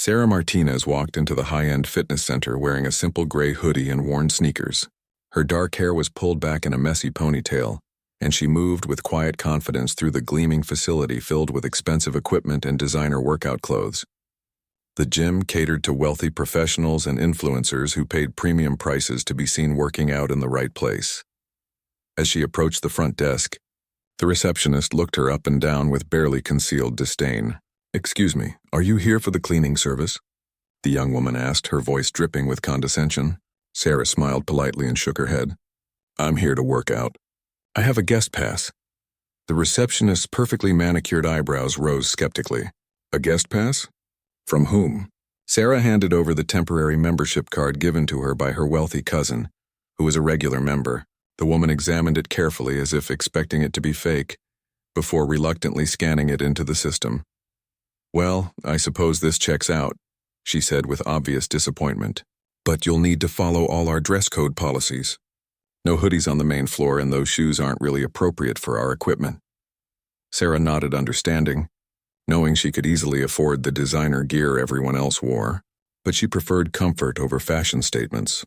Sarah Martinez walked into the high-end fitness center wearing a simple gray hoodie and worn sneakers. Her dark hair was pulled back in a messy ponytail, and she moved with quiet confidence through the gleaming facility filled with expensive equipment and designer workout clothes. The gym catered to wealthy professionals and influencers who paid premium prices to be seen working out in the right place. As she approached the front desk, the receptionist looked her up and down with barely concealed disdain. "Excuse me, are you here for the cleaning service?" the young woman asked, her voice dripping with condescension. Sarah smiled politely and shook her head. "I'm here to work out. I have a guest pass." The receptionist's perfectly manicured eyebrows rose skeptically. "A guest pass? From whom?" Sarah handed over the temporary membership card given to her by her wealthy cousin, who was a regular member. The woman examined it carefully as if expecting it to be fake, before reluctantly scanning it into the system. "Well, I suppose this checks out," she said with obvious disappointment. "But you'll need to follow all our dress code policies. No hoodies on the main floor, and those shoes aren't really appropriate for our equipment." Sarah nodded understanding, knowing she could easily afford the designer gear everyone else wore, but she preferred comfort over fashion statements.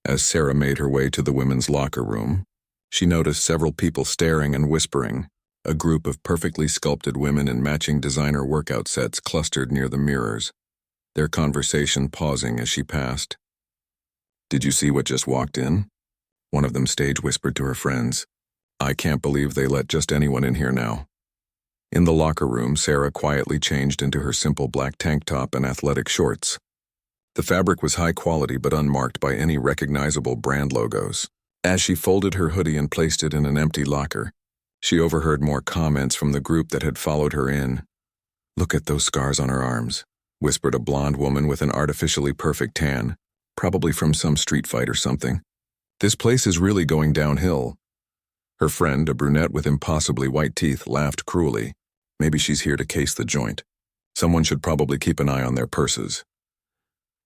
As Sarah made her way to the women's locker room, she noticed several people staring and whispering, a group of perfectly sculpted women in matching designer workout sets clustered near the mirrors, their conversation pausing as she passed. "Did you see what just walked in?" one of them stage whispered to her friends. "I can't believe they let just anyone in here now." In the locker room, Sarah quietly changed into her simple black tank top and athletic shorts. The fabric was high quality but unmarked by any recognizable brand logos. As she folded her hoodie and placed it in an empty locker, she overheard more comments from the group that had followed her in. "Look at those scars on her arms," whispered a blonde woman with an artificially perfect tan, probably from some street fight or something. "This place is really going downhill." Her friend, a brunette with impossibly white teeth, laughed cruelly. "Maybe she's here to case the joint. Someone should probably keep an eye on their purses."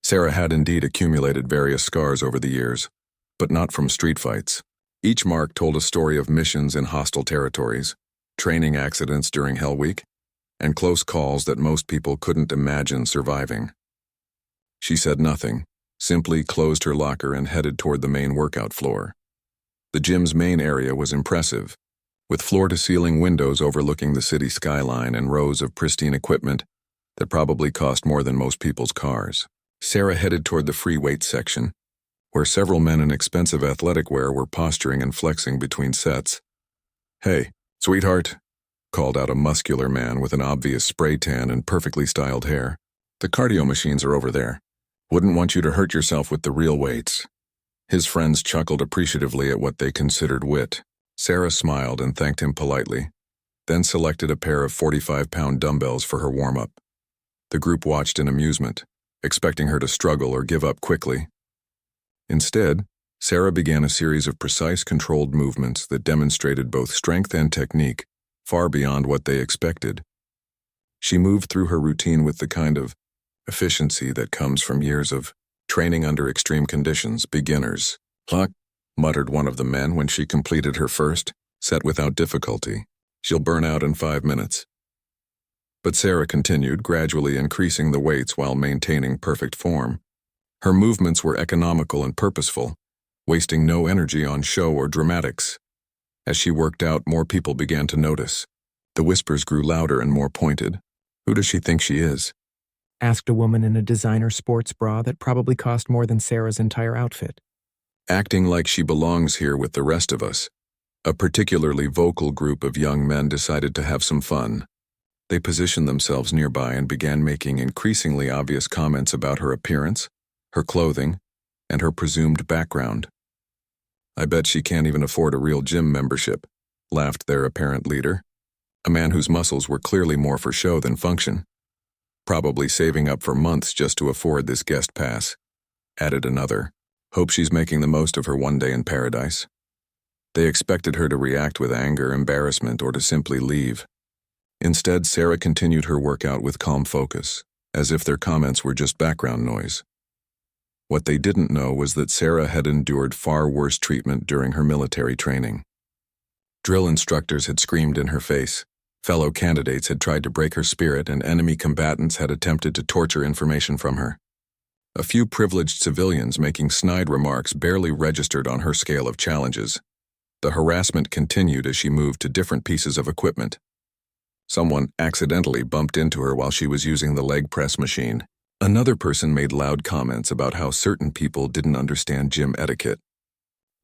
Sarah had indeed accumulated various scars over the years, but not from street fights. Each mark told a story of missions in hostile territories, training accidents during Hell Week, and close calls that most people couldn't imagine surviving. She said nothing, simply closed her locker and headed toward the main workout floor. The gym's main area was impressive, with floor-to-ceiling windows overlooking the city skyline and rows of pristine equipment that probably cost more than most people's cars. Sarah headed toward the free weights section, where several men in expensive athletic wear were posturing and flexing between sets. "Hey, sweetheart," called out a muscular man with an obvious spray tan and perfectly styled hair. "The cardio machines are over there. Wouldn't want you to hurt yourself with the real weights." His friends chuckled appreciatively at what they considered wit. Sarah smiled and thanked him politely, then selected a pair of 45-pound dumbbells for her warm-up. The group watched in amusement, expecting her to struggle or give up quickly. Instead, Sarah began a series of precise, controlled movements that demonstrated both strength and technique, far beyond what they expected. She moved through her routine with the kind of efficiency that comes from years of training under extreme conditions. "Beginners luck," muttered one of the men when she completed her first set without difficulty. "She'll burn out in 5 minutes." But Sarah continued, gradually increasing the weights while maintaining perfect form. Her movements were economical and purposeful, wasting no energy on show or dramatics. As she worked out, more people began to notice. The whispers grew louder and more pointed. "Who does she think she is?" asked a woman in a designer sports bra that probably cost more than Sarah's entire outfit. "Acting like she belongs here with the rest of us." A particularly vocal group of young men decided to have some fun. They positioned themselves nearby and began making increasingly obvious comments about her appearance, her clothing, and her presumed background. "I bet she can't even afford a real gym membership," laughed their apparent leader, a man whose muscles were clearly more for show than function. "Probably saving up for months just to afford this guest pass," added another. "Hope she's making the most of her one day in paradise." They expected her to react with anger, embarrassment, or to simply leave. Instead, Sarah continued her workout with calm focus, as if their comments were just background noise. What they didn't know was that Sarah had endured far worse treatment during her military training. Drill instructors had screamed in her face, Fellow candidates had tried to break her spirit, and enemy combatants had attempted to torture information from her. A few privileged civilians making snide remarks barely registered on her scale of challenges. The harassment continued as she moved to different pieces of equipment. Someone accidentally bumped into her while she was using the leg press machine. Another person made loud comments about how certain people didn't understand gym etiquette.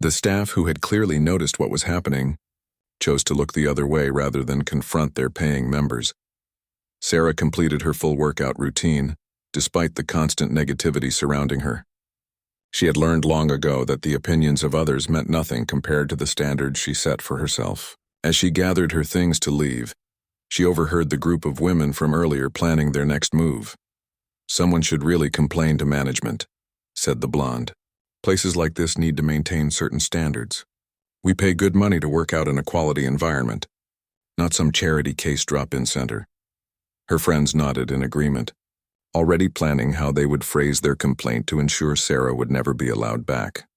The staff, who had clearly noticed what was happening, chose to look the other way rather than confront their paying members. Sarah completed her full workout routine, despite the constant negativity surrounding her. She had learned long ago that the opinions of others meant nothing compared to the standards she set for herself. As she gathered her things to leave, she overheard the group of women from earlier planning their next move. "Someone should really complain to management," said the blonde. "Places like this need to maintain certain standards. We pay good money to work out in a quality environment, not some charity case drop-in center." Her friends nodded in agreement, already planning how they would phrase their complaint to ensure Sarah would never be allowed back.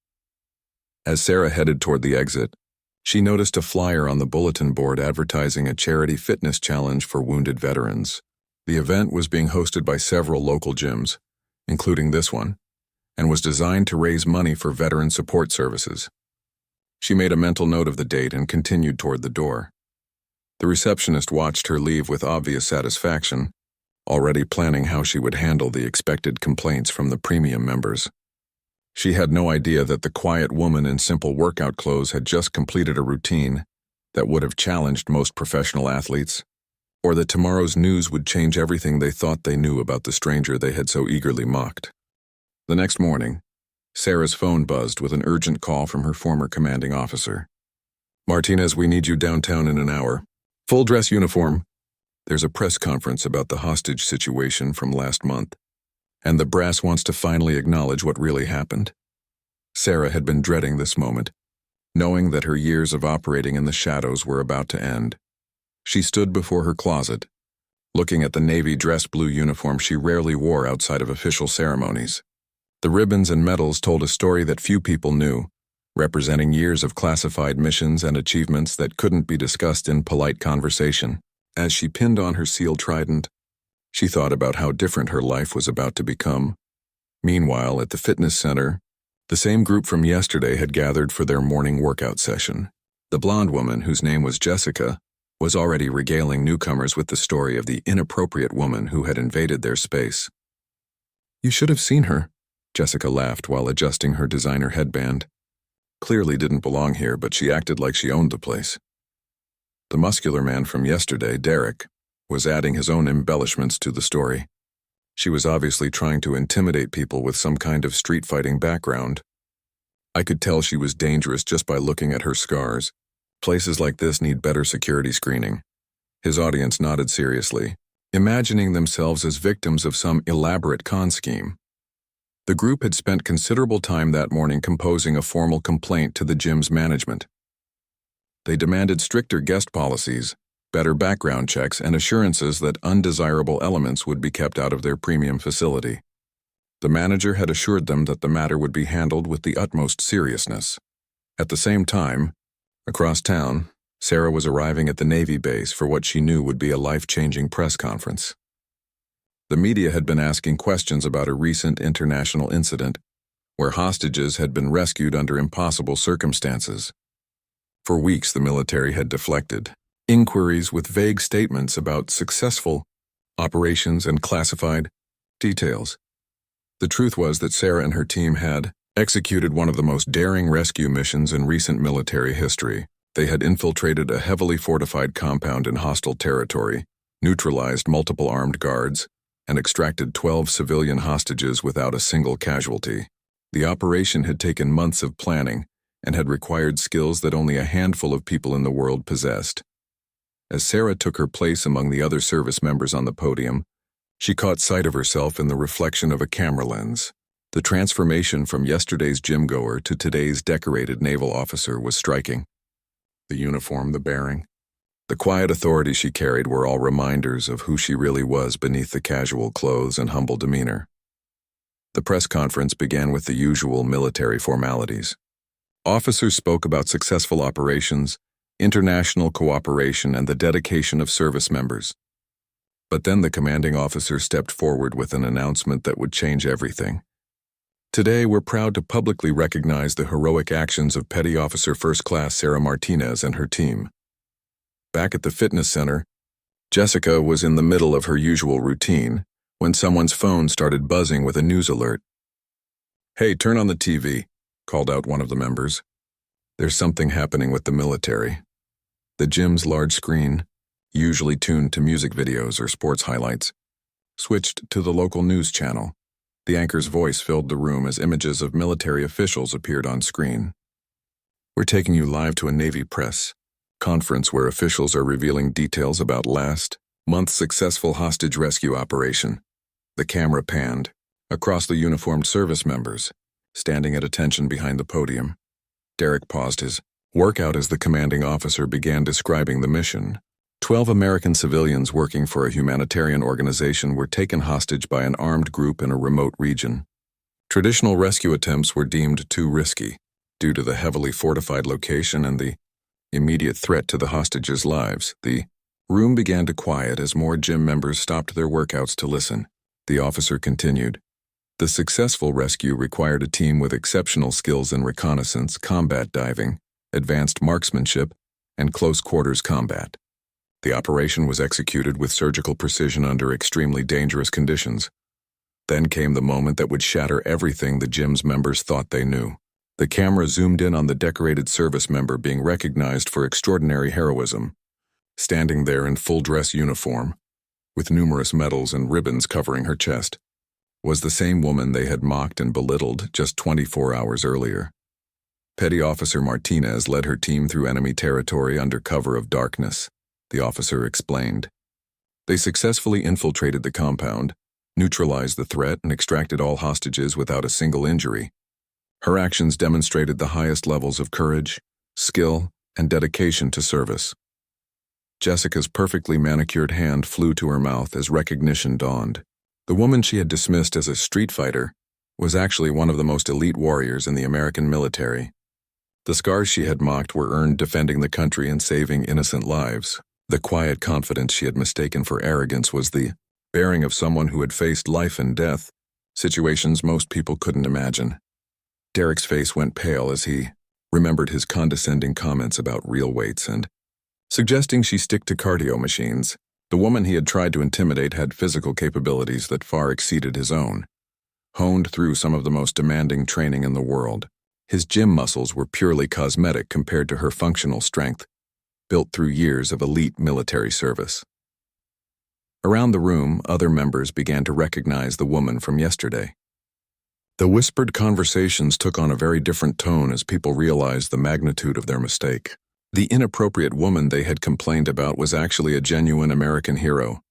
As Sarah headed toward the exit, she noticed a flyer on the bulletin board advertising a charity fitness challenge for wounded veterans. The event was being hosted by several local gyms, including this one, and was designed to raise money for veteran support services. She made a mental note of the date and continued toward the door. The receptionist watched her leave with obvious satisfaction, already planning how she would handle the expected complaints from the premium members. She had no idea that the quiet woman in simple workout clothes had just completed a routine that would have challenged most professional athletes, or that tomorrow's news would change everything they thought they knew about the stranger they had so eagerly mocked. The next morning, Sarah's phone buzzed with an urgent call from her former commanding officer. "Martinez, we need you downtown in an hour. Full dress uniform. There's a press conference about the hostage situation from last month, and the brass wants to finally acknowledge what really happened." Sarah had been dreading this moment, knowing that her years of operating in the shadows were about to end. She stood before her closet, looking at the navy dress blue uniform she rarely wore outside of official ceremonies. The ribbons and medals told a story that few people knew, representing years of classified missions and achievements that couldn't be discussed in polite conversation. As she pinned on her sealed trident, she thought about how different her life was about to become. Meanwhile, at the fitness center, the same group from yesterday had gathered for their morning workout session. The blonde woman, whose name was Jessica, was already regaling newcomers with the story of the inappropriate woman who had invaded their space. "You should have seen her," Jessica laughed while adjusting her designer headband. Clearly didn't belong here, but she acted like she owned the place. The muscular man from yesterday, Derek, was adding his own embellishments to the story. She was obviously trying to intimidate people with some kind of street fighting background. I could tell she was dangerous just by looking at her scars. Places like this need better security screening. His audience nodded seriously, imagining themselves as victims of some elaborate con scheme. The group had spent considerable time that morning composing a formal complaint to the gym's management. They demanded stricter guest policies, better background checks, and assurances that undesirable elements would be kept out of their premium facility. The manager had assured them that the matter would be handled with the utmost seriousness. At the same time, across town, Sarah was arriving at the Navy base for what she knew would be a life-changing press conference. The media had been asking questions about a recent international incident where hostages had been rescued under impossible circumstances. For weeks, the military had deflected inquiries with vague statements about successful operations and classified details. The truth was that Sarah and her team had executed one of the most daring rescue missions in recent military history. They had infiltrated a heavily fortified compound in hostile territory, neutralized multiple armed guards, and extracted 12 civilian hostages without a single casualty. The operation had taken months of planning and had required skills that only a handful of people in the world possessed. As Sarah took her place among the other service members on the podium, she caught sight of herself in the reflection of a camera lens. The transformation from yesterday's gym-goer to today's decorated naval officer was striking. The uniform, the bearing, the quiet authority she carried were all reminders of who she really was beneath the casual clothes and humble demeanor. The press conference began with the usual military formalities. Officers spoke about successful operations international cooperation, and the dedication of service members. But then the commanding officer stepped forward with an announcement that would change everything. Today, we're proud to publicly recognize the heroic actions of Petty Officer First Class Sarah Martinez and her team. Back at the fitness center, Jessica was in the middle of her usual routine when someone's phone started buzzing with a news alert. "Hey, turn on the TV," called out one of the members. "There's something happening with the military." The gym's large screen, usually tuned to music videos or sports highlights, switched to the local news channel. The anchor's voice filled the room as images of military officials appeared on screen. "We're taking you live to a Navy press conference where officials are revealing details about last month's successful hostage rescue operation." The camera panned across the uniformed service members, standing at attention behind the podium. Derek paused his workout as the commanding officer began describing the mission. 12 American civilians working for a humanitarian organization were taken hostage by an armed group in a remote region. Traditional rescue attempts were deemed too risky due to the heavily fortified location and the immediate threat to the hostages' lives. The room began to quiet as more gym members stopped their workouts to listen. The officer continued. The successful rescue required a team with exceptional skills in reconnaissance, combat diving, advanced marksmanship, and close-quarters combat. The operation was executed with surgical precision under extremely dangerous conditions. Then came the moment that would shatter everything the gym's members thought they knew. The camera zoomed in on the decorated service member being recognized for extraordinary heroism. Standing there in full-dress uniform, with numerous medals and ribbons covering her chest, was the same woman they had mocked and belittled just 24 hours earlier. Petty Officer Martinez led her team through enemy territory under cover of darkness, the officer explained. They successfully infiltrated the compound, neutralized the threat, and extracted all hostages without a single injury. Her actions demonstrated the highest levels of courage, skill, and dedication to service. Jessica's perfectly manicured hand flew to her mouth as recognition dawned. The woman she had dismissed as a street fighter was actually one of the most elite warriors in the American military. The scars she had mocked were earned defending the country and saving innocent lives. The quiet confidence she had mistaken for arrogance was the bearing of someone who had faced life and death, situations most people couldn't imagine. Derek's face went pale as he remembered his condescending comments about real weights and suggesting she stick to cardio machines. The woman he had tried to intimidate had physical capabilities that far exceeded his own, honed through some of the most demanding training in the world. His gym muscles were purely cosmetic compared to her functional strength, built through years of elite military service. Around the room, other members began to recognize the woman from yesterday. The whispered conversations took on a very different tone as people realized the magnitude of their mistake. The inappropriate woman they had complained about was actually a genuine American hero,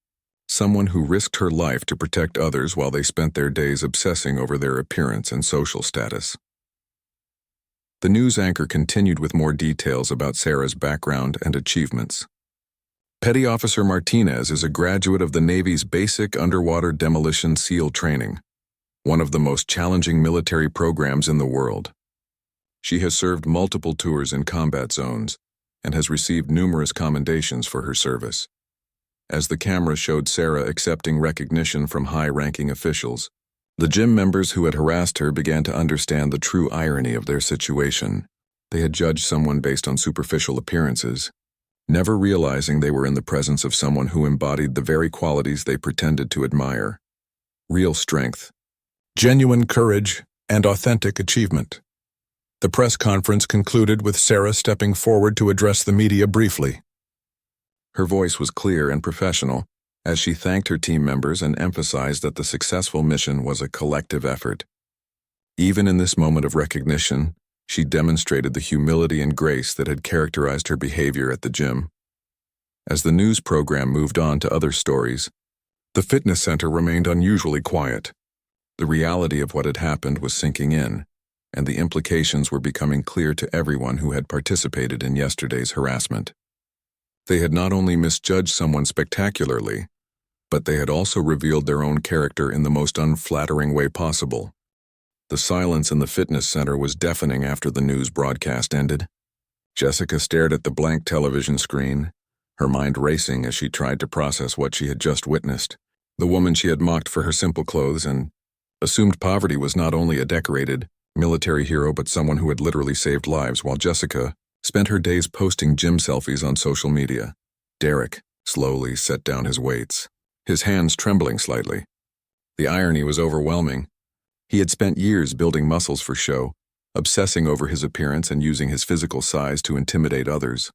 someone who risked her life to protect others while they spent their days obsessing over their appearance and social status. The news anchor continued with more details about Sarah's background and achievements. Petty Officer Martinez is a graduate of the Navy's Basic Underwater Demolition SEAL training, one of the most challenging military programs in the world. She has served multiple tours in combat zones and has received numerous commendations for her service. As the camera showed Sarah accepting recognition from high-ranking officials, the gym members who had harassed her began to understand the true irony of their situation. They had judged someone based on superficial appearances, never realizing they were in the presence of someone who embodied the very qualities they pretended to admire: real strength, genuine courage, and authentic achievement. The press conference concluded with Sarah stepping forward to address the media briefly. Her voice was clear and professional as she thanked her team members and emphasized that the successful mission was a collective effort. Even in this moment of recognition, she demonstrated the humility and grace that had characterized her behavior at the gym. As the news program moved on to other stories, the fitness center remained unusually quiet. The reality of what had happened was sinking in, and the implications were becoming clear to everyone who had participated in yesterday's harassment. They had not only misjudged someone spectacularly, but they had also revealed their own character in the most unflattering way possible. The silence in the fitness center was deafening after the news broadcast ended. Jessica stared at the blank television screen, her mind racing as she tried to process what she had just witnessed. The woman she had mocked for her simple clothes and assumed poverty was not only a decorated military hero but someone who had literally saved lives, while Jessica spent her days posting gym selfies on social media. Derek slowly set down his weights, his hands trembling slightly. The irony was overwhelming. He had spent years building muscles for show, obsessing over his appearance and using his physical size to intimidate others.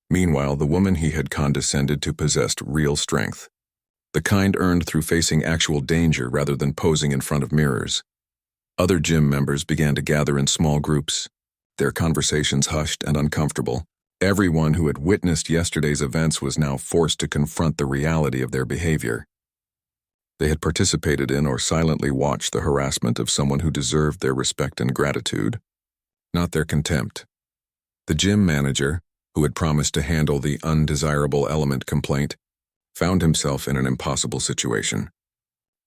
Meanwhile, the woman he had condescended to possessed real strength, the kind earned through facing actual danger rather than posing in front of mirrors. Other gym members began to gather in small groups, their conversations hushed and uncomfortable. Everyone who had witnessed yesterday's events was now forced to confront the reality of their behavior. They had participated in or silently watched the harassment of someone who deserved their respect and gratitude, not their contempt. The gym manager, who had promised to handle the undesirable element complaint, found himself in an impossible situation.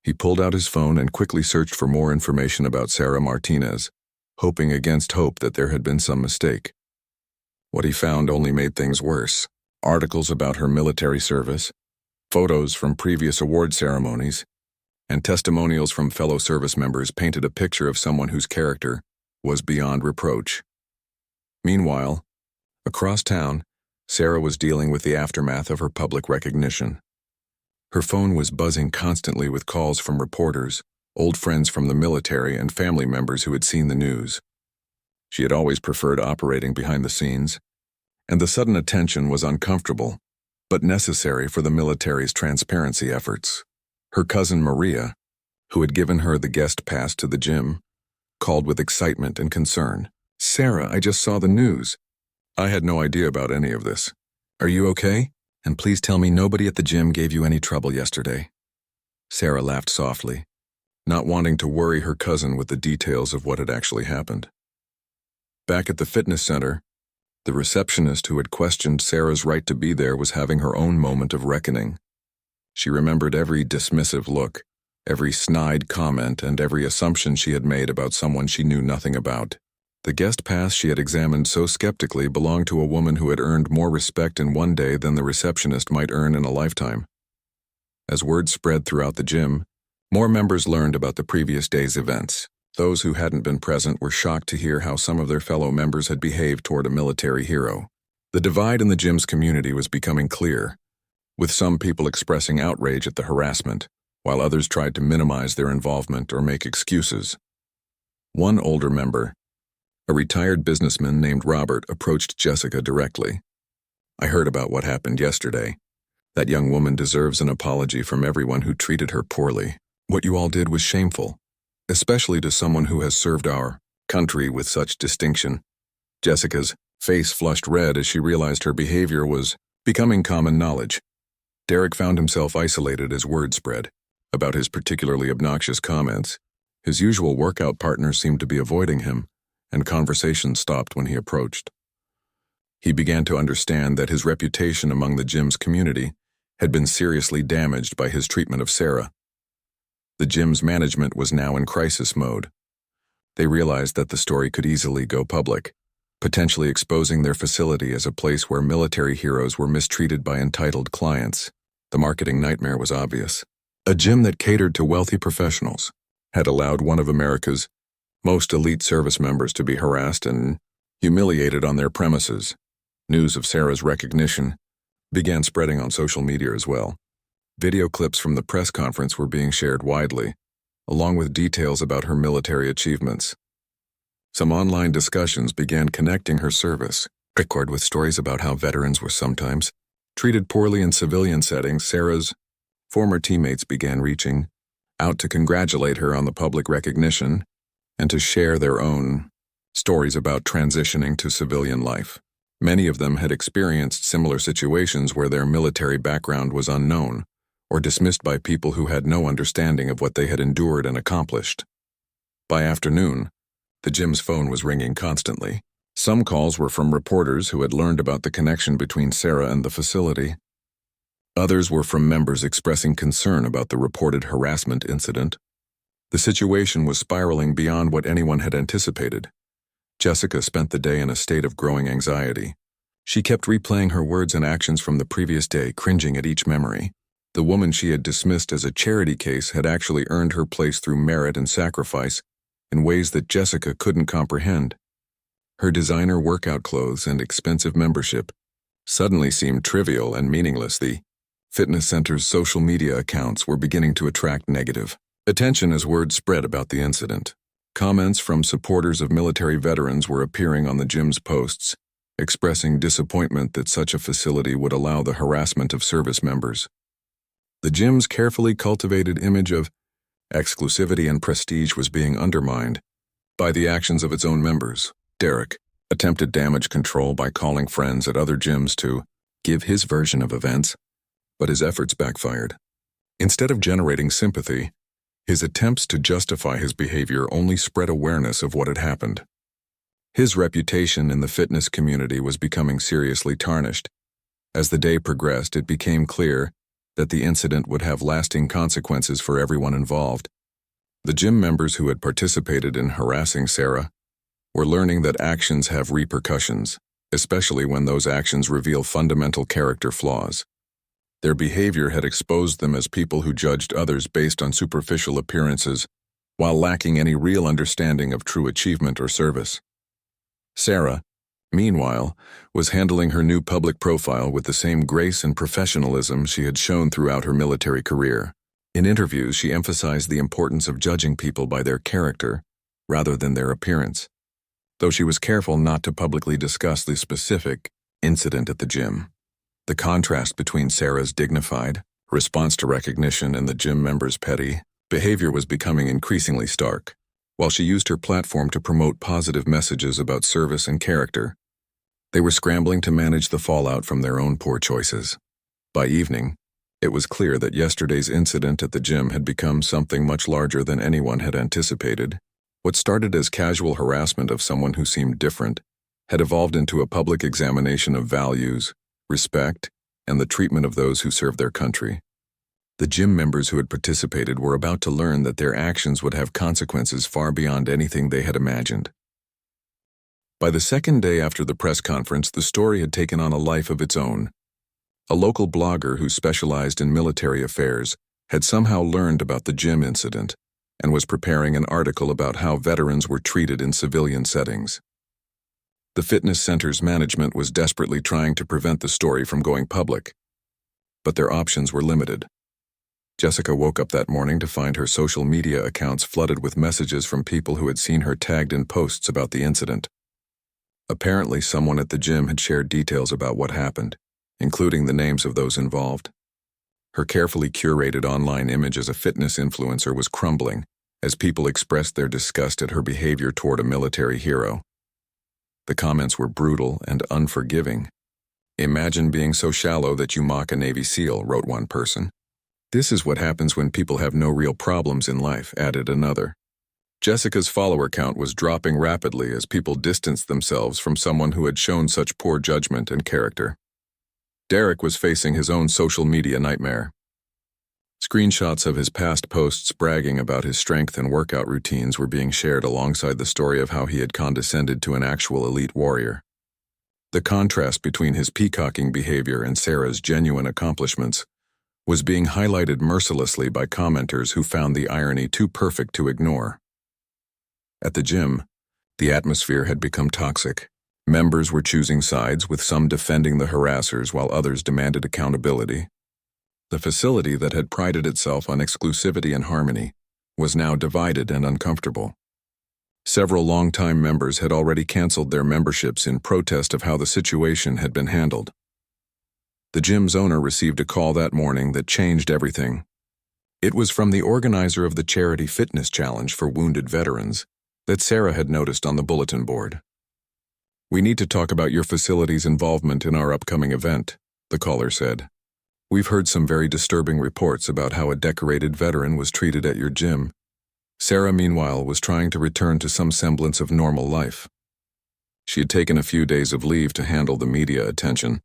He pulled out his phone and quickly searched for more information about Sarah Martinez, hoping against hope that there had been some mistake. What he found only made things worse. Articles about her military service, photos from previous award ceremonies, and testimonials from fellow service members painted a picture of someone whose character was beyond reproach. Meanwhile, across town, Sarah was dealing with the aftermath of her public recognition. Her phone was buzzing constantly with calls from reporters, old friends from the military, and family members who had seen the news. She had always preferred operating behind the scenes, and the sudden attention was uncomfortable, but necessary for the military's transparency efforts. Her cousin Maria, who had given her the guest pass to the gym, called with excitement and concern. "Sarah, I just saw the news. I had no idea about any of this. Are you okay? And please tell me nobody at the gym gave you any trouble yesterday." Sarah laughed softly, not wanting to worry her cousin with the details of what had actually happened. Back at the fitness center, the receptionist who had questioned Sarah's right to be there was having her own moment of reckoning. She remembered every dismissive look, every snide comment, and every assumption she had made about someone she knew nothing about. The guest pass she had examined so skeptically belonged to a woman who had earned more respect in one day than the receptionist might earn in a lifetime. As word spread throughout the gym, more members learned about the previous day's events. Those who hadn't been present were shocked to hear how some of their fellow members had behaved toward a military hero. The divide in the gym's community was becoming clear, with some people expressing outrage at the harassment, while others tried to minimize their involvement or make excuses. One older member, a retired businessman named Robert, approached Jessica directly. "I heard about what happened yesterday. That young woman deserves an apology from everyone who treated her poorly. What you all did was shameful, especially to someone who has served our country with such distinction." Jessica's face flushed red as she realized her behavior was becoming common knowledge. Derek found himself isolated as word spread about his particularly obnoxious comments. His usual workout partners seemed to be avoiding him, and conversation stopped when he approached. He began to understand that his reputation among the gym's community had been seriously damaged by his treatment of Sarah. The gym's management was now in crisis mode. They realized that the story could easily go public, potentially exposing their facility as a place where military heroes were mistreated by entitled clients. The marketing nightmare was obvious. A gym that catered to wealthy professionals had allowed one of America's most elite service members to be harassed and humiliated on their premises. News of Sarah's recognition began spreading on social media as well. Video clips from the press conference were being shared widely, along with details about her military achievements. Some online discussions began connecting her service record with stories about how veterans were sometimes treated poorly in civilian settings. Sarah's former teammates began reaching out to congratulate her on the public recognition and to share their own stories about transitioning to civilian life. Many of them had experienced similar situations where their military background was unknown or dismissed by people who had no understanding of what they had endured and accomplished. By afternoon, the gym's phone was ringing constantly. Some calls were from reporters who had learned about the connection between Sarah and the facility. Others were from members expressing concern about the reported harassment incident. The situation was spiraling beyond what anyone had anticipated, Jessica spent the day in a state of growing anxiety. She kept replaying her words and actions from the previous day, cringing at each memory. The woman she had dismissed as a charity case had actually earned her place through merit and sacrifice in ways that Jessica couldn't comprehend. Her designer workout clothes and expensive membership suddenly seemed trivial and meaningless. The fitness center's social media accounts were beginning to attract negative attention as word spread about the incident. Comments from supporters of military veterans were appearing on the gym's posts, expressing disappointment that such a facility would allow the harassment of service members. The gym's carefully cultivated image of exclusivity and prestige was being undermined by the actions of its own members. Derek attempted damage control by calling friends at other gyms to give his version of events, but his efforts backfired. Instead of generating sympathy, his attempts to justify his behavior only spread awareness of what had happened. His reputation in the fitness community was becoming seriously tarnished. As the day progressed, it became clear that the incident would have lasting consequences for everyone involved. The gym members who had participated in harassing Sarah were learning that actions have repercussions, especially when those actions reveal fundamental character flaws. Their behavior had exposed them as people who judged others based on superficial appearances, while lacking any real understanding of true achievement or service. Sarah, meanwhile, was handling her new public profile with the same grace and professionalism she had shown throughout her military career. In interviews, she emphasized the importance of judging people by their character rather than their appearance, though she was careful not to publicly discuss the specific incident at the gym. The contrast between Sarah's dignified response to recognition and the gym members' petty behavior was becoming increasingly stark. While she used her platform to promote positive messages about service and character, they were scrambling to manage the fallout from their own poor choices. By evening, it was clear that yesterday's incident at the gym had become something much larger than anyone had anticipated. What started as casual harassment of someone who seemed different had evolved into a public examination of values, respect, and the treatment of those who serve their country. The gym members who had participated were about to learn that their actions would have consequences far beyond anything they had imagined. By the second day after the press conference, the story had taken on a life of its own. A local blogger who specialized in military affairs had somehow learned about the gym incident and was preparing an article about how veterans were treated in civilian settings. The fitness center's management was desperately trying to prevent the story from going public, but their options were limited. Jessica woke up that morning to find her social media accounts flooded with messages from people who had seen her tagged in posts about the incident. Apparently, someone at the gym had shared details about what happened, including the names of those involved. Her carefully curated online image as a fitness influencer was crumbling as people expressed their disgust at her behavior toward a military hero. The comments were brutal and unforgiving. "Imagine being so shallow that you mock a Navy SEAL," wrote one person. "This is what happens when people have no real problems in life," added another. Jessica's follower count was dropping rapidly as people distanced themselves from someone who had shown such poor judgment and character. Derek was facing his own social media nightmare. Screenshots of his past posts bragging about his strength and workout routines were being shared alongside the story of how he had condescended to an actual elite warrior. The contrast between his peacocking behavior and Sarah's genuine accomplishments was being highlighted mercilessly by commenters who found the irony too perfect to ignore. At the gym, the atmosphere had become toxic. Members were choosing sides, with some defending the harassers while others demanded accountability. The facility that had prided itself on exclusivity and harmony was now divided and uncomfortable. Several longtime members had already canceled their memberships in protest of how the situation had been handled. The gym's owner received a call that morning that changed everything. It was from the organizer of the charity fitness challenge for wounded veterans that Sarah had noticed on the bulletin board. "We need to talk about your facility's involvement in our upcoming event," the caller said. "We've heard some very disturbing reports about how a decorated veteran was treated at your gym." Sarah, meanwhile, was trying to return to some semblance of normal life. She had taken a few days of leave to handle the media attention,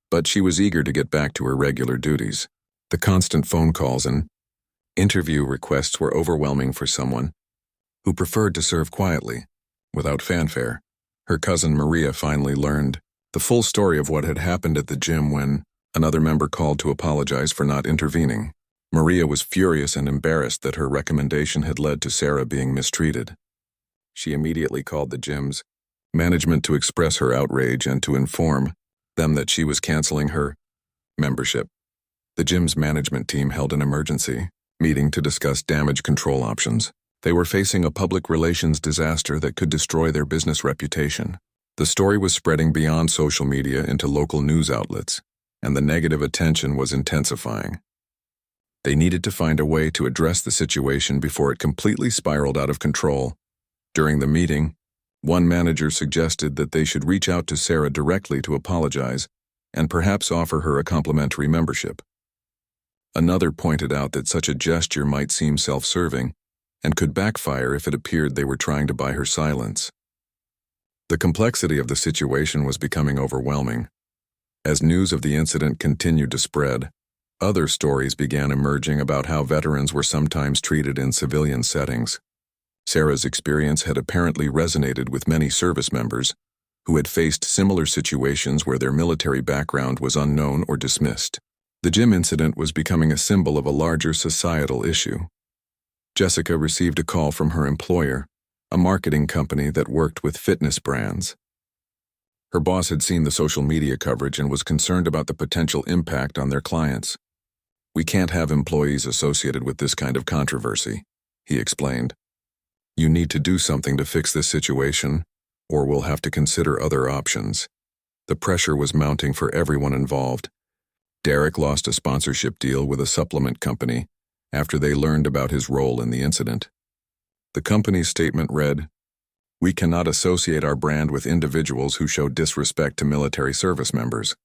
but she was eager to get back to her regular duties. The constant phone calls and interview requests were overwhelming for someone who preferred to serve quietly, without fanfare. Her cousin Maria finally learned the full story of what had happened at the gym when another member called to apologize for not intervening. Maria was furious and embarrassed that her recommendation had led to Sarah being mistreated. She immediately called the gym's management to express her outrage and to inform them that she was canceling her membership. The gym's management team held an emergency meeting to discuss damage control options. They were facing a public relations disaster that could destroy their business reputation. The story was spreading beyond social media into local news outlets, and the negative attention was intensifying. They needed to find a way to address the situation before it completely spiraled out of control. During the meeting, one manager suggested that they should reach out to Sarah directly to apologize and perhaps offer her a complimentary membership. Another pointed out that such a gesture might seem self-serving and could backfire if it appeared they were trying to buy her silence. The complexity of the situation was becoming overwhelming. As news of the incident continued to spread, other stories began emerging about how veterans were sometimes treated in civilian settings. Sarah's experience had apparently resonated with many service members who had faced similar situations where their military background was unknown or dismissed. The gym incident was becoming a symbol of a larger societal issue. Jessica received a call from her employer, a marketing company that worked with fitness brands. Her boss had seen the social media coverage and was concerned about the potential impact on their clients. "We can't have employees associated with this kind of controversy," he explained. "You need to do something to fix this situation, or we'll have to consider other options." The pressure was mounting for everyone involved. Derek lost a sponsorship deal with a supplement company after they learned about his role in the incident. The company's statement read, "We cannot associate our brand with individuals who show disrespect to military service members."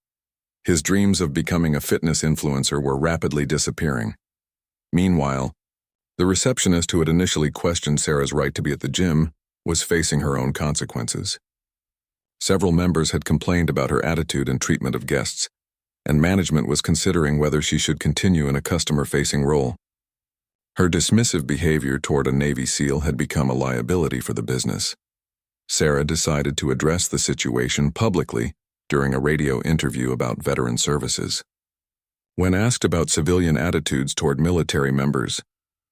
His dreams of becoming a fitness influencer were rapidly disappearing. Meanwhile, the receptionist who had initially questioned Sarah's right to be at the gym was facing her own consequences. Several members had complained about her attitude and treatment of guests, and management was considering whether she should continue in a customer-facing role. Her dismissive behavior toward a Navy SEAL had become a liability for the business. Sarah decided to address the situation publicly during a radio interview about veteran services. When asked about civilian attitudes toward military members,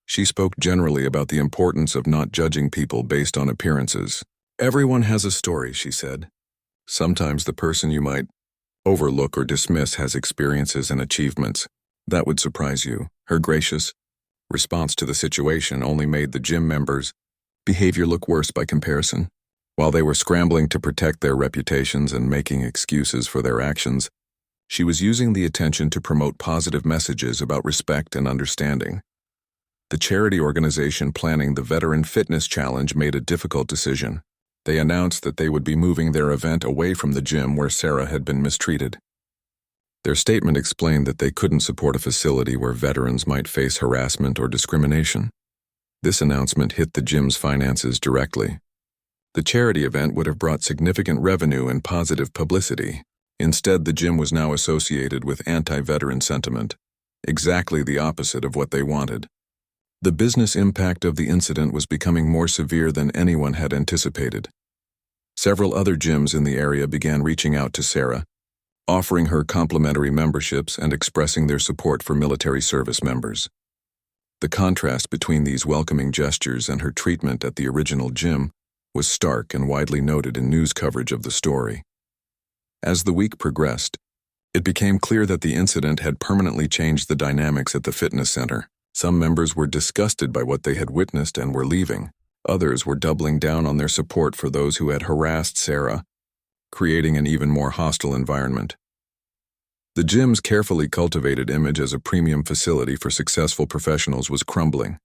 she spoke generally about the importance of not judging people based on appearances. "Everyone has a story," she said. "Sometimes the person you might overlook or dismiss has experiences and achievements that would surprise you." Her gracious response to the situation only made the gym members' behavior look worse by comparison. While they were scrambling to protect their reputations and making excuses for their actions, she was using the attention to promote positive messages about respect and understanding. The charity organization planning the Veteran Fitness Challenge made a difficult decision. They announced that they would be moving their event away from the gym where Sarah had been mistreated. Their statement explained that they couldn't support a facility where veterans might face harassment or discrimination. This announcement hit the gym's finances directly. The charity event would have brought significant revenue and positive publicity. Instead, the gym was now associated with anti-veteran sentiment, exactly the opposite of what they wanted. The business impact of the incident was becoming more severe than anyone had anticipated. Several other gyms in the area began reaching out to Sarah, offering her complimentary memberships and expressing their support for military service members. The contrast between these welcoming gestures and her treatment at the original gym was stark and widely noted in news coverage of the story. As the week progressed, it became clear that the incident had permanently changed the dynamics at the fitness center. Some members were disgusted by what they had witnessed and were leaving. Others were doubling down on their support for those who had harassed Sarah, creating an even more hostile environment. The gym's carefully cultivated image as a premium facility for successful professionals was crumbling.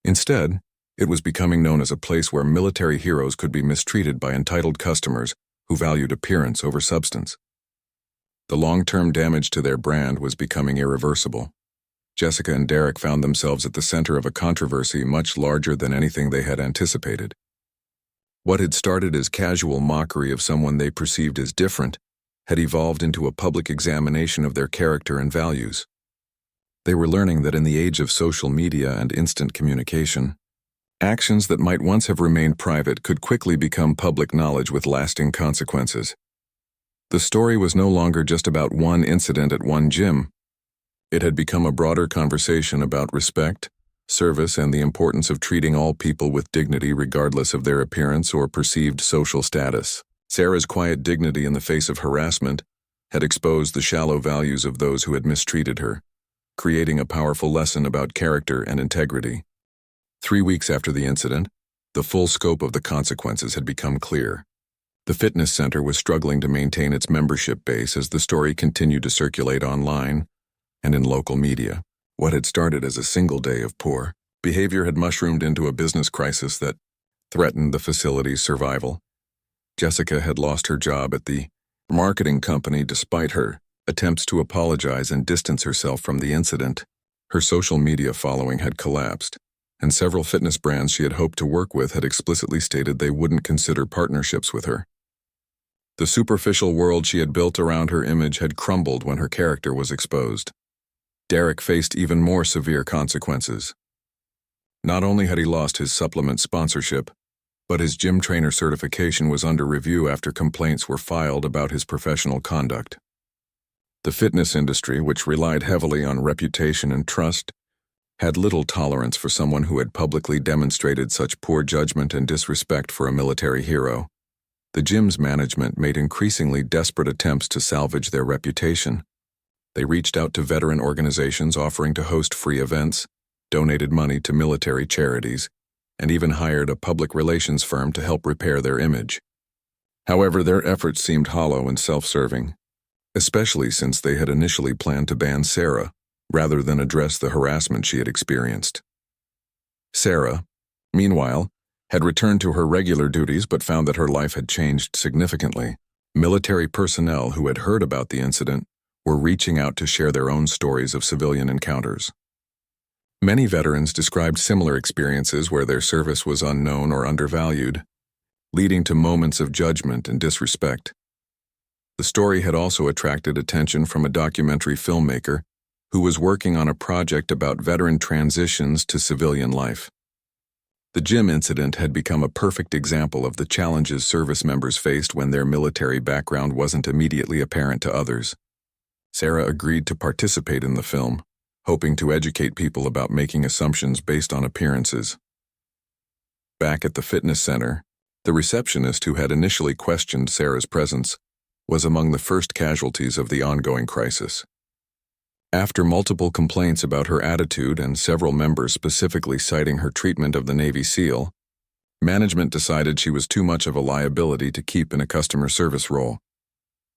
Instead, it was becoming known as a place where military heroes could be mistreated by entitled customers who valued appearance over substance. The long-term damage to their brand was becoming irreversible. Jessica and Derek found themselves at the center of a controversy much larger than anything they had anticipated. What had started as casual mockery of someone they perceived as different had evolved into a public examination of their character and values. They were learning that in the age of social media and instant communication, Actions that might once have remained private could quickly become public knowledge with lasting consequences. The story was no longer just about one incident at one gym. It had become a broader conversation about respect, service, and the importance of treating all people with dignity regardless of their appearance or perceived social status. Sarah's quiet dignity in the face of harassment had exposed the shallow values of those who had mistreated her, creating a powerful lesson about character and integrity. 3 weeks after the incident, the full scope of the consequences had become clear. The fitness center was struggling to maintain its membership base as the story continued to circulate online and in local media. What had started as a single day of poor behavior had mushroomed into a business crisis that threatened the facility's survival. Jessica had lost her job at the marketing company despite her attempts to apologize and distance herself from the incident. Her social media following had collapsed, and several fitness brands she had hoped to work with had explicitly stated they wouldn't consider partnerships with her. The superficial world she had built around her image had crumbled when her character was exposed. Derek faced even more severe consequences. Not only had he lost his supplement sponsorship, but his gym trainer certification was under review after complaints were filed about his professional conduct. The fitness industry, which relied heavily on reputation and trust, had little tolerance for someone who had publicly demonstrated such poor judgment and disrespect for a military hero. The gym's management made increasingly desperate attempts to salvage their reputation. They reached out to veteran organizations offering to host free events, donated money to military charities, and even hired a public relations firm to help repair their image. However, their efforts seemed hollow and self-serving, especially since they had initially planned to ban Sarah, rather than address the harassment she had experienced. Sarah, meanwhile, had returned to her regular duties but found that her life had changed significantly. Military personnel who had heard about the incident were reaching out to share their own stories of civilian encounters. Many veterans described similar experiences where their service was unknown or undervalued, leading to moments of judgment and disrespect. The story had also attracted attention from a documentary filmmaker who was working on a project about veteran transitions to civilian life. The gym incident had become a perfect example of the challenges service members faced when their military background wasn't immediately apparent to others. Sarah agreed to participate in the film, hoping to educate people about making assumptions based on appearances. Back at the fitness center, the receptionist who had initially questioned Sarah's presence was among the first casualties of the ongoing crisis. After multiple complaints about her attitude and several members specifically citing her treatment of the Navy SEAL, management decided she was too much of a liability to keep in a customer service role.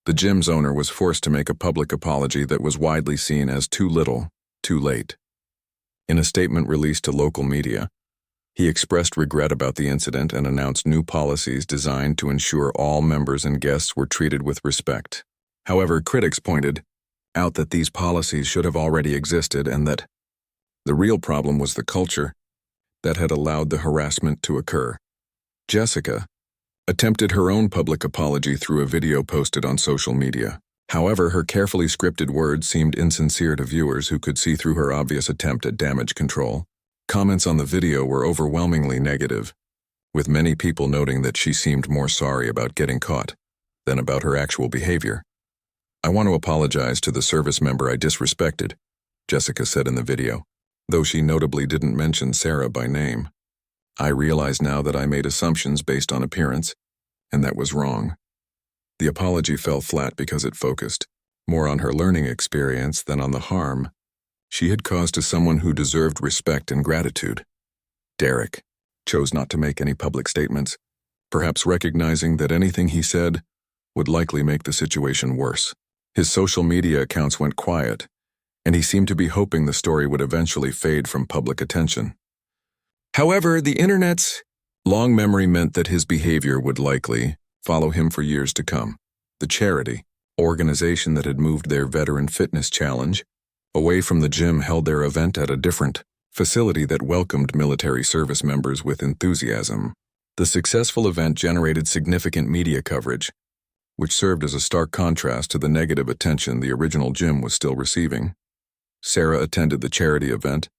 The gym's owner was forced to make a public apology that was widely seen as too little, too late. In a statement released to local media, he expressed regret about the incident and announced new policies designed to ensure all members and guests were treated with respect. However, critics pointed out that these policies should have already existed and that the real problem was the culture that had allowed the harassment to occur. Jessica attempted her own public apology through a video posted on social media. However, her carefully scripted words seemed insincere to viewers who could see through her obvious attempt at damage control. Comments on the video were overwhelmingly negative, with many people noting that she seemed more sorry about getting caught than about her actual behavior. "I want to apologize to the service member I disrespected," Jessica said in the video, though she notably didn't mention Sarah by name. "I realize now that I made assumptions based on appearance, and that was wrong." The apology fell flat because it focused more on her learning experience than on the harm she had caused to someone who deserved respect and gratitude. Derek chose not to make any public statements, perhaps recognizing that anything he said would likely make the situation worse. His social media accounts went quiet, and he seemed to be hoping the story would eventually fade from public attention. However, the internet's long memory meant that his behavior would likely follow him for years to come. The charity organization that had moved their veteran fitness challenge away from the gym held their event at a different facility that welcomed military service members with enthusiasm. The successful event generated significant media coverage, which served as a stark contrast to the negative attention the original gym was still receiving. Sarah attended the charity event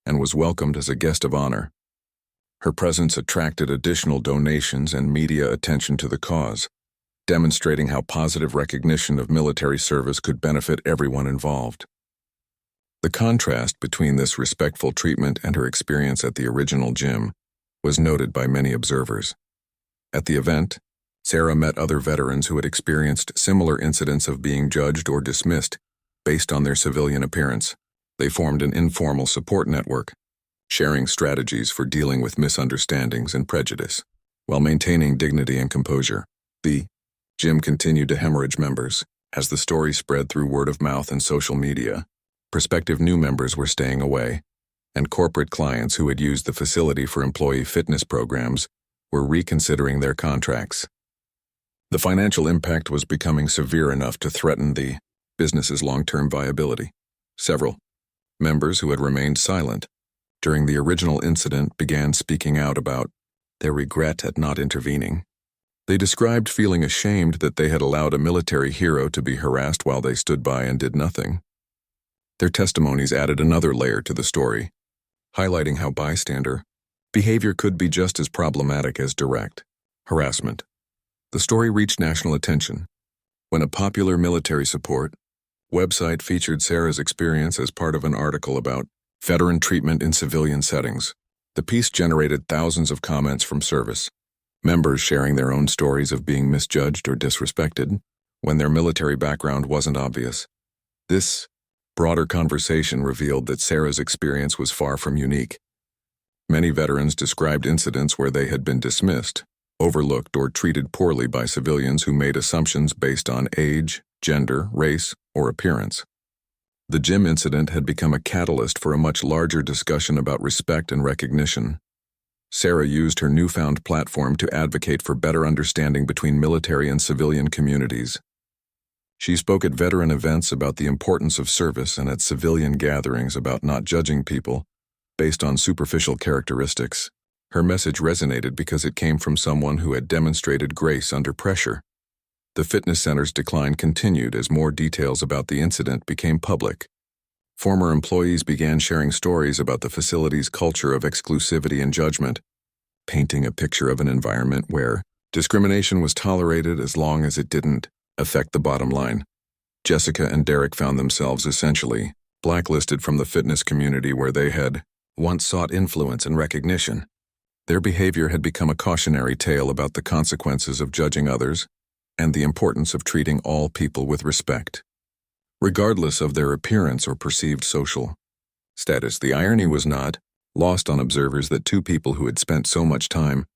and was welcomed as a guest of honor. Her presence attracted additional donations and media attention to the cause, demonstrating how positive recognition of military service could benefit everyone involved. The contrast between this respectful treatment and her experience at the original gym was noted by many observers. At the event, Sarah met other veterans who had experienced similar incidents of being judged or dismissed based on their civilian appearance. They formed an informal support network, sharing strategies for dealing with misunderstandings and prejudice, while maintaining dignity and composure. The gym continued to hemorrhage members. As the story spread through word of mouth and social media, prospective new members were staying away, and corporate clients who had used the facility for employee fitness programs were reconsidering their contracts. The financial impact was becoming severe enough to threaten the business's long-term viability. Several members who had remained silent during the original incident began speaking out about their regret at not intervening. They described feeling ashamed that they had allowed a military hero to be harassed while they stood by and did nothing. Their testimonies added another layer to the story, highlighting how bystander behavior could be just as problematic as direct harassment. The story reached national attention when a popular military support website featured Sarah's experience as part of an article about veteran treatment in civilian settings. The piece generated thousands of comments from service members sharing their own stories of being misjudged or disrespected when their military background wasn't obvious. This broader conversation revealed that Sarah's experience was far from unique. Many veterans described incidents where they had been dismissed, overlooked, or treated poorly by civilians who made assumptions based on age, gender, race, or appearance. The gym incident had become a catalyst for a much larger discussion about respect and recognition. Sarah used her newfound platform to advocate for better understanding between military and civilian communities. She spoke at veteran events about the importance of service and at civilian gatherings about not judging people based on superficial characteristics. Her message resonated because it came from someone who had demonstrated grace under pressure. The fitness center's decline continued as more details about the incident became public. Former employees began sharing stories about the facility's culture of exclusivity and judgment, painting a picture of an environment where discrimination was tolerated as long as it didn't affect the bottom line. Jessica and Derek found themselves essentially blacklisted from the fitness community where they had once sought influence and recognition. Their behavior had become a cautionary tale about the consequences of judging others and the importance of treating all people with respect, regardless of their appearance or perceived social status. The irony was not lost on observers that two people who had spent so much time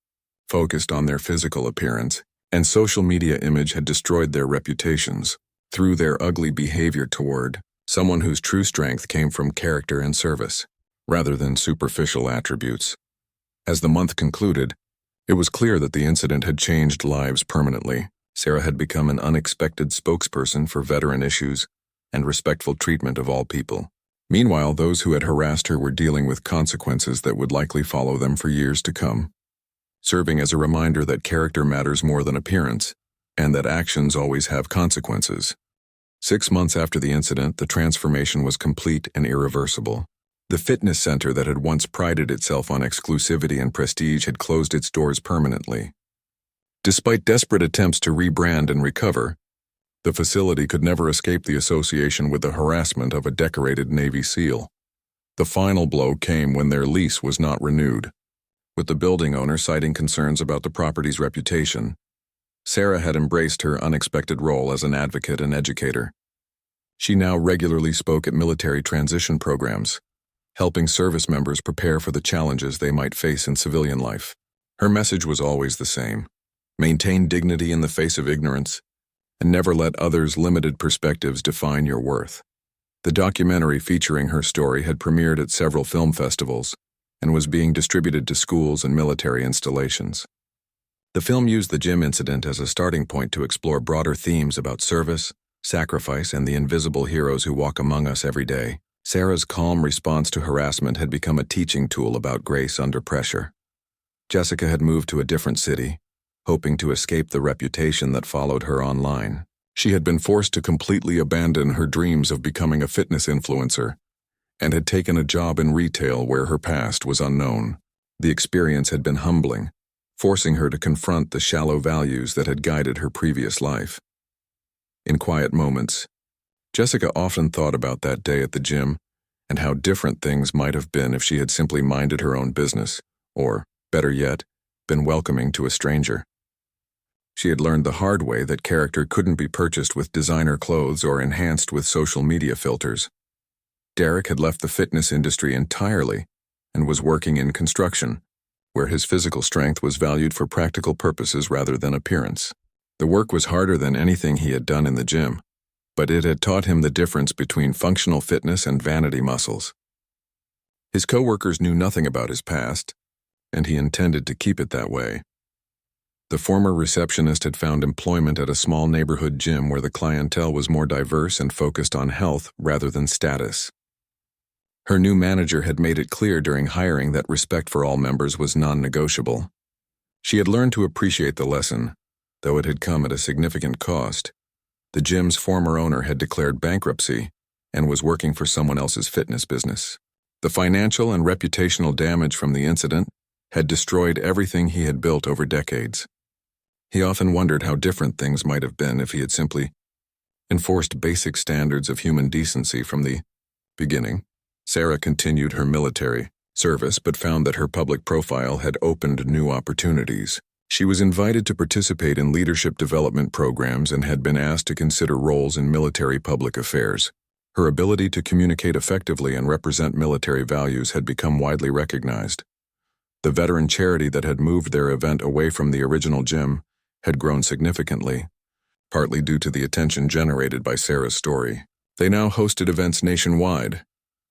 focused on their physical appearance and social media image had destroyed their reputations through their ugly behavior toward someone whose true strength came from character and service, rather than superficial attributes. As the month concluded, it was clear that the incident had changed lives permanently. Sarah had become an unexpected spokesperson for veteran issues and respectful treatment of all people. Meanwhile, those who had harassed her were dealing with consequences that would likely follow them for years to come, serving as a reminder that character matters more than appearance, and that actions always have consequences. 6 months after the incident, the transformation was complete and irreversible. The fitness center that had once prided itself on exclusivity and prestige had closed its doors permanently. Despite desperate attempts to rebrand and recover, the facility could never escape the association with the harassment of a decorated Navy SEAL. The final blow came when their lease was not renewed, with the building owner citing concerns about the property's reputation. Sarah had embraced her unexpected role as an advocate and educator. She now regularly spoke at military transition programs, helping service members prepare for the challenges they might face in civilian life. Her message was always the same: maintain dignity in the face of ignorance, and never let others' limited perspectives define your worth. The documentary featuring her story had premiered at several film festivals and was being distributed to schools and military installations. The film used the gym incident as a starting point to explore broader themes about service, sacrifice, and the invisible heroes who walk among us every day. Sarah's calm response to harassment had become a teaching tool about grace under pressure. Jessica had moved to a different city, hoping to escape the reputation that followed her online. She had been forced to completely abandon her dreams of becoming a fitness influencer and had taken a job in retail where her past was unknown. The experience had been humbling, forcing her to confront the shallow values that had guided her previous life. In quiet moments, Jessica often thought about that day at the gym and how different things might have been if she had simply minded her own business, or, better yet, been welcoming to a stranger. She had learned the hard way that character couldn't be purchased with designer clothes or enhanced with social media filters. Derek had left the fitness industry entirely and was working in construction, where his physical strength was valued for practical purposes rather than appearance. The work was harder than anything he had done in the gym, but it had taught him the difference between functional fitness and vanity muscles. His coworkers knew nothing about his past, and he intended to keep it that way. The former receptionist had found employment at a small neighborhood gym where the clientele was more diverse and focused on health rather than status. Her new manager had made it clear during hiring that respect for all members was non-negotiable. She had learned to appreciate the lesson, though it had come at a significant cost. The gym's former owner had declared bankruptcy and was working for someone else's fitness business. The financial and reputational damage from the incident had destroyed everything he had built over decades. He often wondered how different things might have been if he had simply enforced basic standards of human decency from the beginning. Sarah continued her military service but found that her public profile had opened new opportunities. She was invited to participate in leadership development programs and had been asked to consider roles in military public affairs. Her ability to communicate effectively and represent military values had become widely recognized. The veteran charity that had moved their event away from the original gym had grown significantly, partly due to the attention generated by Sarah's story. They now hosted events nationwide,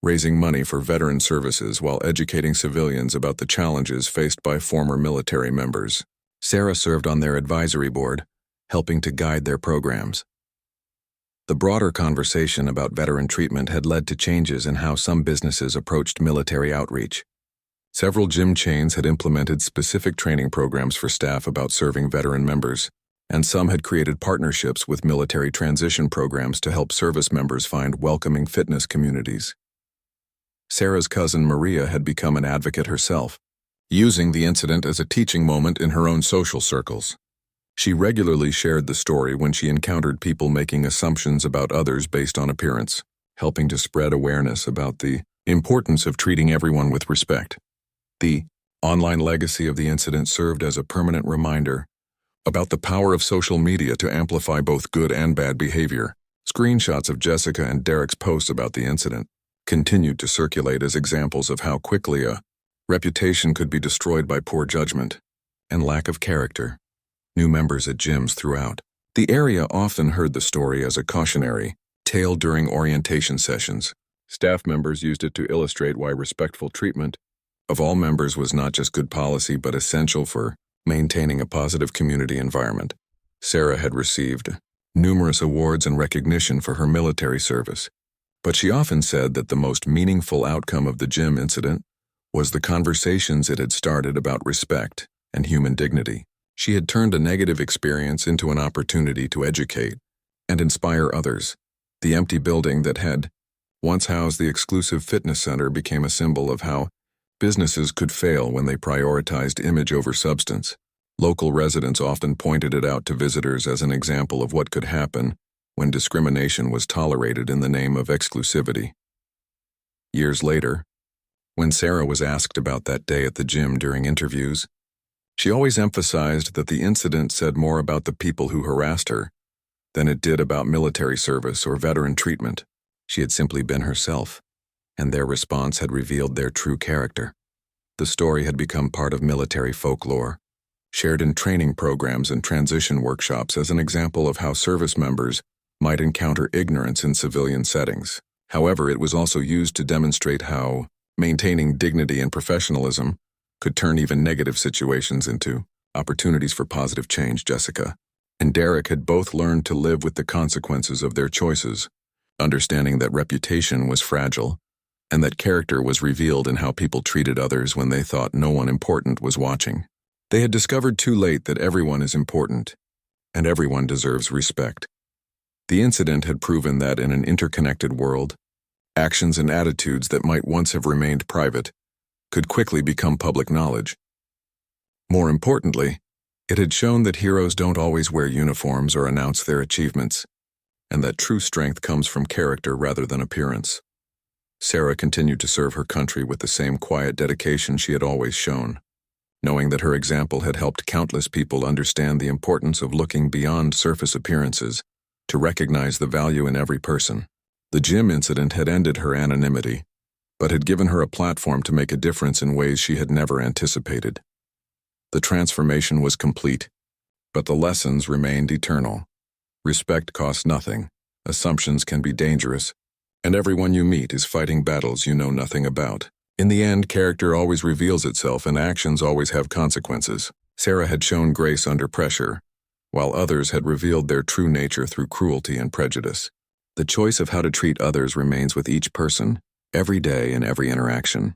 raising money for veteran services while educating civilians about the challenges faced by former military members. Sarah served on their advisory board, helping to guide their programs. The broader conversation about veteran treatment had led to changes in how some businesses approached military outreach. Several gym chains had implemented specific training programs for staff about serving veteran members, and some had created partnerships with military transition programs to help service members find welcoming fitness communities. Sarah's cousin Maria had become an advocate herself, using the incident as a teaching moment in her own social circles. She regularly shared the story when she encountered people making assumptions about others based on appearance, helping to spread awareness about the importance of treating everyone with respect. The online legacy of the incident served as a permanent reminder about the power of social media to amplify both good and bad behavior. Screenshots of Jessica and Derek's posts about the incident continued to circulate as examples of how quickly a reputation could be destroyed by poor judgment and lack of character. New members at gyms throughout the area often heard the story as a cautionary tale during orientation sessions. Staff members used it to illustrate why respectful treatment of all members was not just good policy but essential for maintaining a positive community environment. Sarah had received numerous awards and recognition for her military service, but she often said that the most meaningful outcome of the gym incident was the conversations it had started about respect and human dignity. She had turned a negative experience into an opportunity to educate and inspire others. The empty building that had once housed the exclusive fitness center became a symbol of how businesses could fail when they prioritized image over substance. Local residents often pointed it out to visitors as an example of what could happen when discrimination was tolerated in the name of exclusivity. Years later, when Sarah was asked about that day at the gym during interviews, she always emphasized that the incident said more about the people who harassed her than it did about military service or veteran treatment. She had simply been herself, and their response had revealed their true character. The story had become part of military folklore, shared in training programs and transition workshops as an example of how service members might encounter ignorance in civilian settings. However, it was also used to demonstrate how maintaining dignity and professionalism could turn even negative situations into opportunities for positive change. Jessica and Derek had both learned to live with the consequences of their choices, understanding that reputation was fragile and that character was revealed in how people treated others when they thought no one important was watching. They had discovered too late that everyone is important and everyone deserves respect. The incident had proven that in an interconnected world, actions and attitudes that might once have remained private could quickly become public knowledge. More importantly, it had shown that heroes don't always wear uniforms or announce their achievements, and that true strength comes from character rather than appearance. Sarah continued to serve her country with the same quiet dedication she had always shown, knowing that her example had helped countless people understand the importance of looking beyond surface appearances to recognize the value in every person. The gym incident had ended her anonymity, but had given her a platform to make a difference in ways she had never anticipated. The transformation was complete, but the lessons remained eternal. Respect costs nothing, assumptions can be dangerous, and everyone you meet is fighting battles you know nothing about. In the end, character always reveals itself and actions always have consequences. Sarah had shown grace under pressure, while others had revealed their true nature through cruelty and prejudice. The choice of how to treat others remains with each person, every day and every interaction.